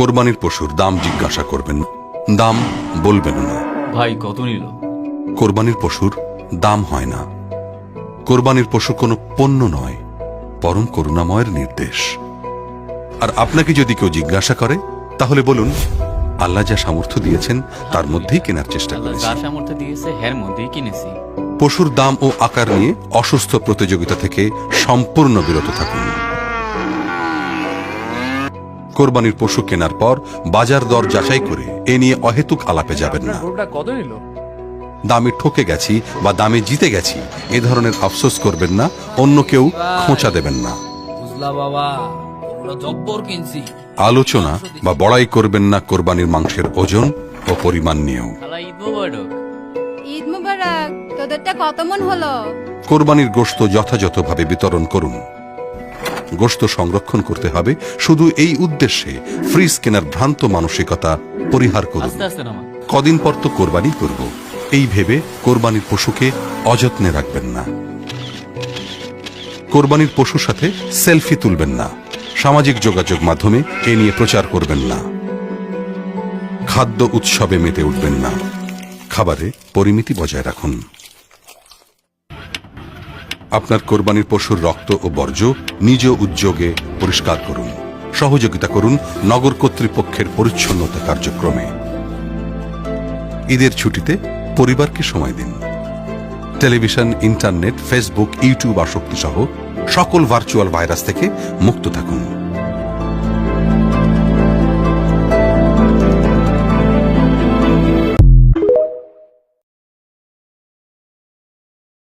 কোরবানির পশুর দাম জিজ্ঞাসা করবেন, দাম বলবেন না। ভাই কত নিল? কোরবানির পশুর দাম হয় না। কোরবানির পশু কোনো পণ্য নয়, পরম করুণাময়ের নির্দেশ। আর আপনাকে যদি কেউ জিজ্ঞাসা করে তাহলে বলুন, আল্লাহ যা সামর্থ্য দিয়েছেন তার মধ্যেই কেনার চেষ্টা আল্লাহ করেছি। যা সামর্থ্য দিয়েছে এর মধ্যেই কিনেছি। পশুর দাম ও আকার নিয়ে অসুস্থ প্রতিযোগিতা থেকে সম্পূর্ণ বিরত থাকুন। কোরবানির পশু কেনার পর বাজার দর যাচাই করে এ নিয়ে অহেতুক আলাপে যাবেন না। কত নিল? দামে ঠকে গেছি বা দামে জিতে গেছি এ ধরনের আফসোস করবেন না, অন্য কেউ খোঁচা দেবেন না। বুঝলা বাবা, ওগুলো জব্বর কিনছি। আলোচনা বা বড়াই করবেন না কোরবানির মাংসের ওজন ও পরিমাণ নিয়েও। খালা ঈদ মোবারক। ঈদ মুবারক। তোদেরটা কত মন হলো? কোরবানির গোশত যথাযথভাবে বিতরণ করুন। গোশত সংরক্ষণ করতে হবে শুধু এই উদ্দেশ্যে ফ্রিজ কেনার ভ্রান্ত মানসিকতা পরিহার করুন। আস্তে আস্তে নামা। কদিন পর তো কোরবানি করব, এই ভেবে কোরবানির পশুকে অযত্নে রাখবেন না। কোরবানির পশুর সাথে সেলফি তুলবেন না। সামাজিক যোগাযোগ মাধ্যমে এ নিয়ে প্রচার করবেন না। খাদ্য উৎসবে মেতে উঠবেন না। খাবারে পরিমিতি বজায় রাখুন। আপনার কোরবানির পশুর রক্ত ও বর্জ্য নিজ উদ্যোগে পরিষ্কার করুন। সহযোগিতা করুন নগর কর্তৃপক্ষের পরিচ্ছন্নতা কার্যক্রমে। ঈদের ছুটিতে পরিবারকে সময় দিন। টেলিভিশন, ইন্টারনেট, ফেসবুক, ইউটিউব আসক্তি সহ সকল ভার্চুয়াল ভাইরাস থেকে মুক্ত থাকুন।